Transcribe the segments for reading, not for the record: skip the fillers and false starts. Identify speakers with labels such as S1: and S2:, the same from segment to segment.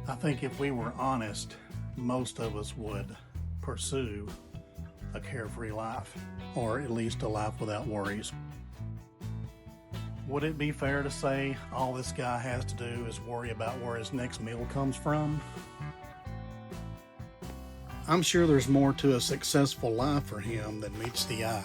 S1: I think if we were honest, most of us would pursue a carefree life, or at least a life without worries. Would it be fair to say all this guy has to do is worry about where his next meal comes from? I'm sure there's more to a successful life for him than meets the eye.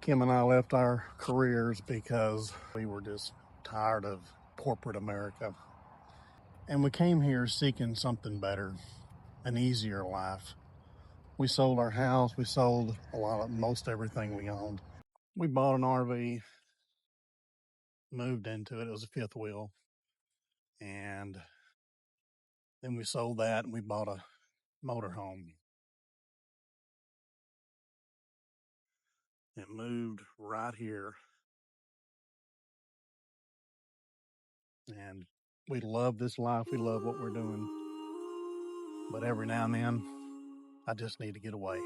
S1: Kim and I left our careers because we were just tired of corporate America. And we came here seeking something better, an easier life. We sold our house, we sold most everything we owned. We bought an RV, moved into it. It was a fifth wheel. And then we sold that and we bought a motorhome. It moved right here. And we love this life. We love what we're doing. But every now and then, I just need to get away.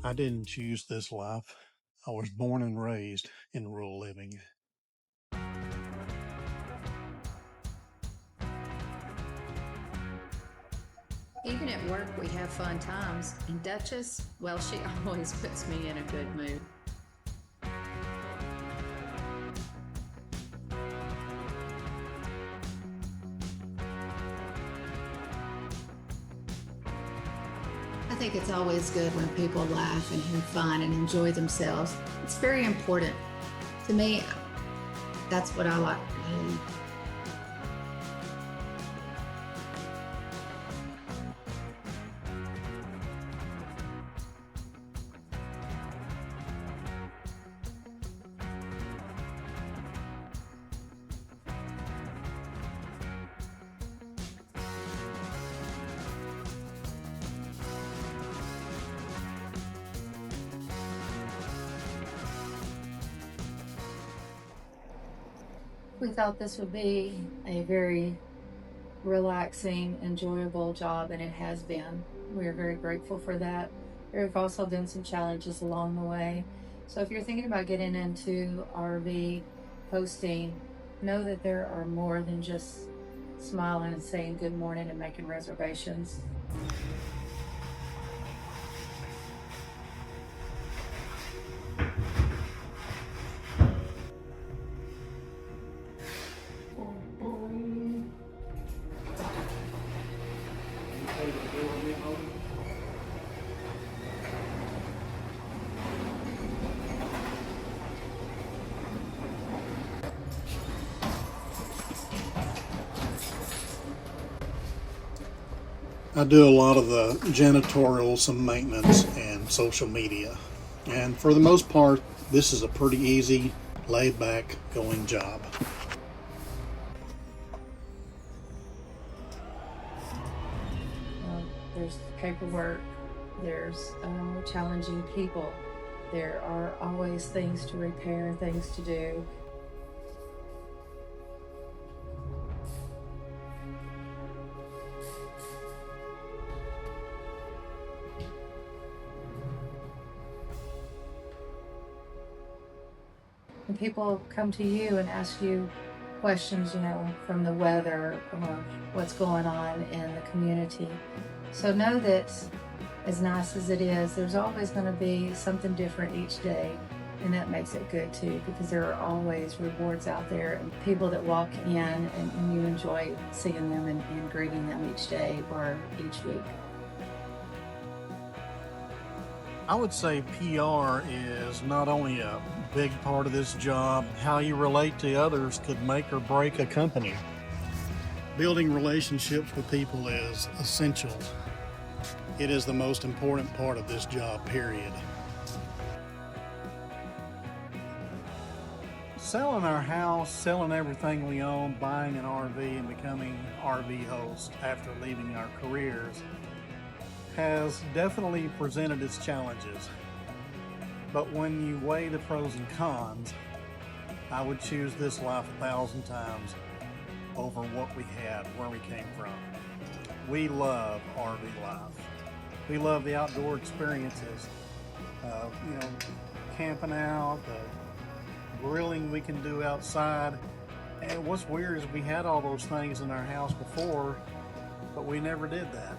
S1: I didn't choose this life. I was born and raised in rural living.
S2: Even at work, we have fun times. And Duchess, well, she always puts me in a good mood. I think it's always good when people laugh and have fun and enjoy themselves. It's very important. To me, that's what I like. We thought this would be a very relaxing, enjoyable job, and it has been. We are very grateful for that. There have also been some challenges along the way. So if you're thinking about getting into RV hosting, know that there are more than just smiling and saying good morning and making reservations.
S1: I do a lot of the janitorial, some maintenance, and social media. And for the most part, this is a pretty easy, laid back going job.
S2: There's paperwork, there's challenging people, there are always things to repair, things to do. And people come to you and ask you questions, from the weather or what's going on in the community. So know that as nice as it is, there's always going to be something different each day. And that makes it good too, because there are always rewards out there and people that walk in and you enjoy seeing them and greeting them each day or each week.
S1: I would say PR is not only a big part of this job, how you relate to others could make or break a company. Building relationships with people is essential. It is the most important part of this job, period. Selling our house, selling everything we own, buying an RV, and becoming RV host after leaving our careers has definitely presented its challenges. But when you weigh the pros and cons, I would choose this life 1,000 times over what we had, where we came from. We love RV life. We love the outdoor experiences. Camping out, the grilling we can do outside. And what's weird is we had all those things in our house before, but we never did that.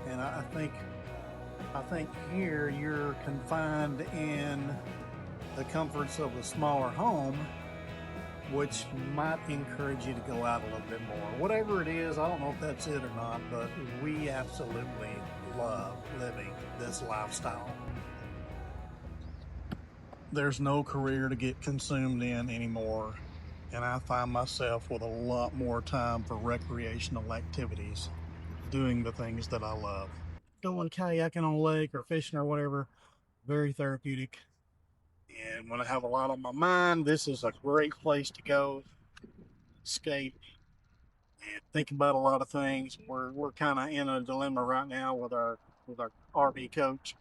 S1: And I think here you're confined in the comforts of a smaller home, which might encourage you to go out a little bit more. Whatever it is, I don't know if that's it or not, but we absolutely love living this lifestyle. There's no career to get consumed in anymore, and I find myself with a lot more time for recreational activities, doing the things that I love. Going kayaking on a lake or fishing or whatever, very therapeutic. And when I have a lot on my mind, this is a great place to go, escape, and think about a lot of things. We're kind of in a dilemma right now with our RV coach.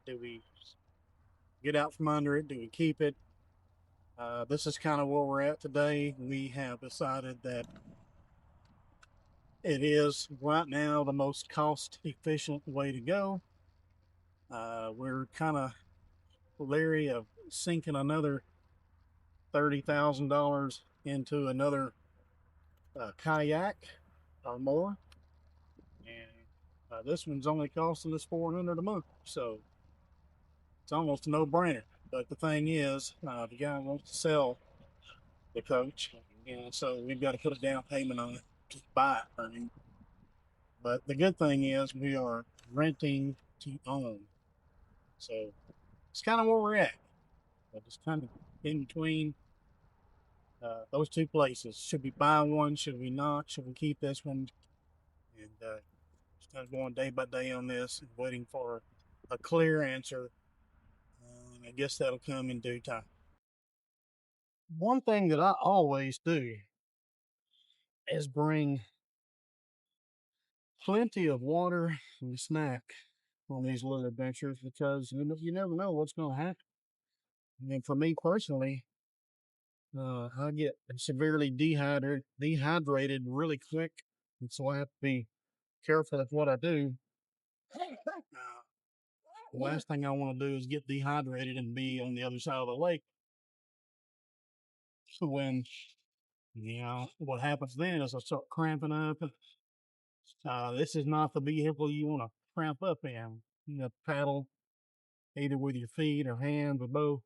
S1: Do we get out from under it? Do we keep it? This is kind of where we're at today. We have decided that it is right now the most cost efficient way to go. We're kind of leery of sinking another $30,000 into another kayak or more, and this one's only costing us $400 a month, so it's almost a no-brainer. But the thing is, the guy wants to sell the coach, and so we've got to put a down payment on it to buy it for him. But the good thing is we are renting to own, so it's kind of where we're at. But it's kind of in between those two places. Should we buy one? Should we not? Should we keep this one? And just kind of going day by day on this and waiting for a clear answer. I guess that'll come in due time. One thing that I always do is bring plenty of water and snack on these little adventures because you never know what's going to happen. And for me personally, I get severely dehydrated really quick, and so I have to be careful of what I do. The last thing I want to do is get dehydrated and be on the other side of the lake. So when what happens then is I start cramping up. This is not the vehicle you want to cramp up in. You paddle either with your feet or hands or both,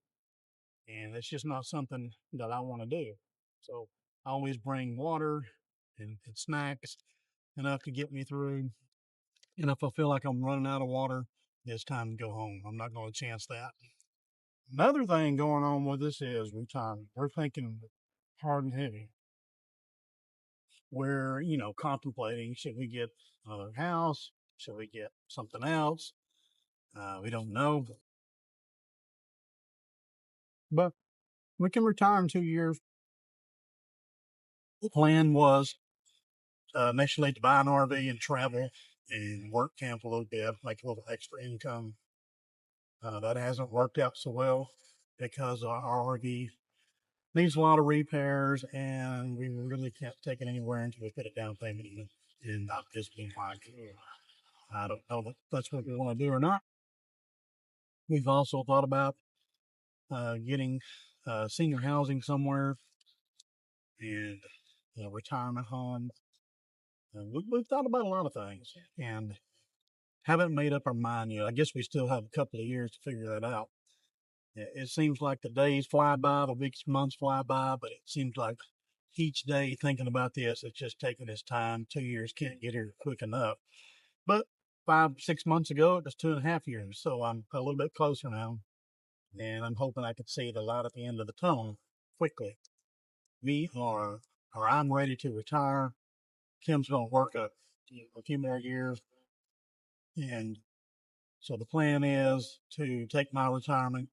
S1: and it's just not something that I want to do. So I always bring water and snacks enough to get me through. And if I feel like I'm running out of water, it's time to go home. I'm not going to chance that. Another thing going on with this is retirement. We're thinking hard and heavy. We're, contemplating, should we get another house? Should we get something else? We don't know. But we can retire in 2 years. The plan was initially to buy an RV and travel and work camp a little bit, make a little extra income. That hasn't worked out so well because our RV needs a lot of repairs, and we really can't take it anywhere until we put a down payment in. And I've just been like, I don't know if that's what we want to do or not. We've also thought about getting senior housing somewhere and retirement home. We've thought about a lot of things and haven't made up our mind yet. I guess we still have a couple of years to figure that out. It seems like the days fly by, the weeks, months fly by, but it seems like each day thinking about this, it's just taking its time. 2 years can't get here quick enough. But 5, 6 months ago, it was 2.5 years. So I'm a little bit closer now. And I'm hoping I can see the light at the end of the tunnel quickly. I'm ready to retire. Kim's going to work a few more years. And so the plan is to take my retirement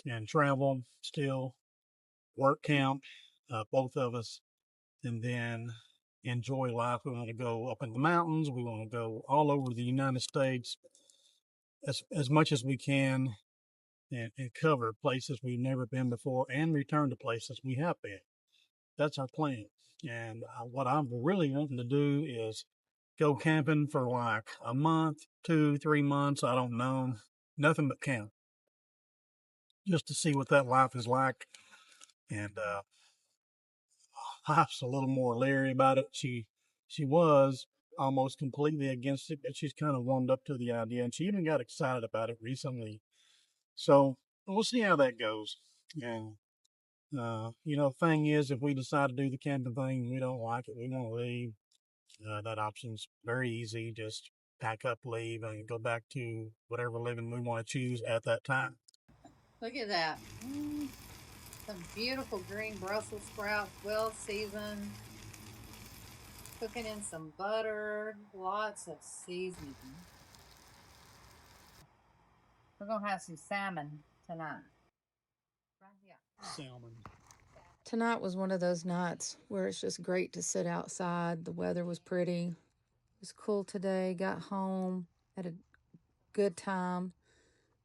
S1: and travel still, work camp, both of us, and then enjoy life. We want to go up in the mountains. We want to go all over the United States as much as we can and cover places we've never been before and return to places we have been. that's our plan. And what I'm really wanting to do is go camping for like a month, 2, 3 months. I don't know. Nothing but camp, just to see what that life is like. And Wife's a little more leery about it. She was almost completely against it, but she's kind of warmed up to the idea, and she even got excited about it recently. So we'll see how that goes. And thing is, if we decide to do the camping thing, we don't like it, we want to leave. That option's very easy. Just pack up, leave, and go back to whatever living we want to choose at that time.
S2: Look at that. Some beautiful green Brussels sprouts, well seasoned. Cooking in some butter, lots of seasoning. We're gonna have some salmon tonight. Right here.
S1: Salmon.
S2: Tonight was one of those nights where it's just great to sit outside. The weather was pretty. It was cool today. Got home, had a good time,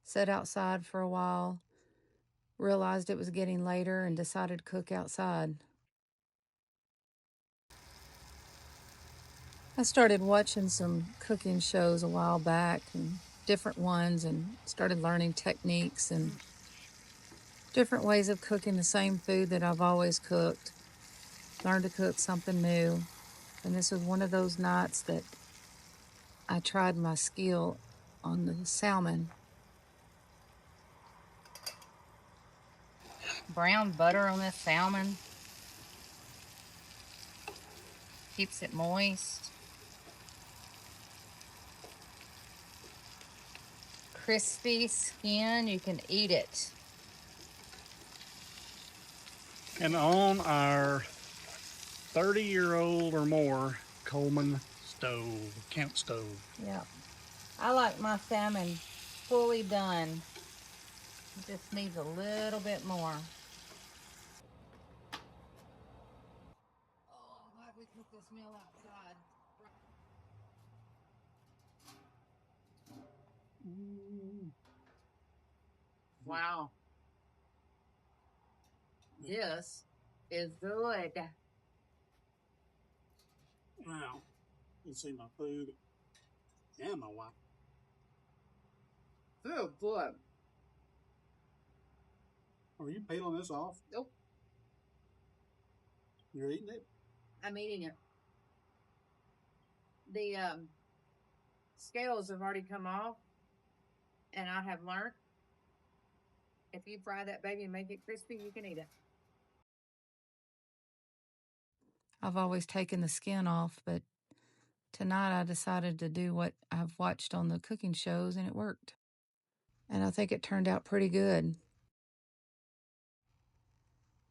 S2: sat outside for a while, realized it was getting later, and decided to cook outside. I started watching some cooking shows a while back, and different ones, and started learning techniques and different ways of cooking the same food that I've always cooked. Learned to cook something new. And this was one of those nights that I tried my skill on the salmon. Brown butter on this salmon keeps it moist. Crispy skin, you can eat it.
S1: And on our 30-year-old or more Coleman stove, camp stove.
S2: Yeah. I like my salmon fully done. It just needs a little bit more. Oh, I'm glad we cooked this meal outside. Wow. This is good.
S1: Wow. You can see my food and my wife.
S2: Oh, good.
S1: Are you peeling this off?
S2: Nope.
S1: You're eating it?
S2: I'm eating it. The scales have already come off, and I have learned if you fry that baby and make it crispy, you can eat it. I've always taken the skin off, but tonight I decided to do what I've watched on the cooking shows, and it worked. And I think it turned out pretty good.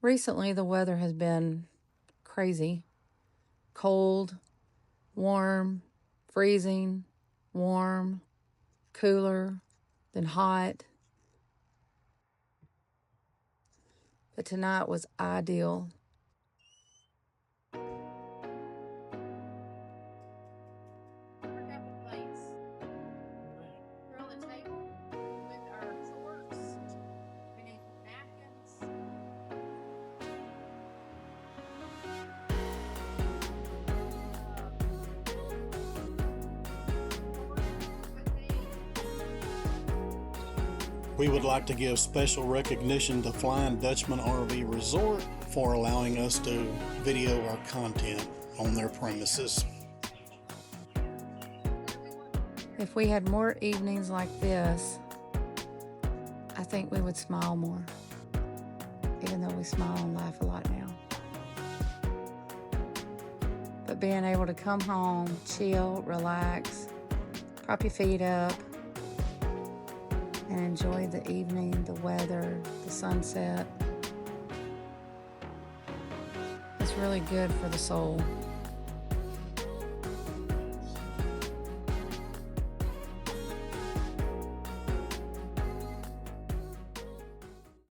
S2: Recently, the weather has been crazy. Cold, warm, freezing, warm, cooler, then hot. But tonight was ideal.
S1: We would like to give special recognition to Flying Dutchman RV Resort for allowing us to video our content on their premises.
S2: If we had more evenings like this, I think we would smile more, even though we smile and laugh a lot now. But being able to come home, chill, relax, prop your feet up, and enjoy the evening, the weather, the sunset, it's really good for the soul.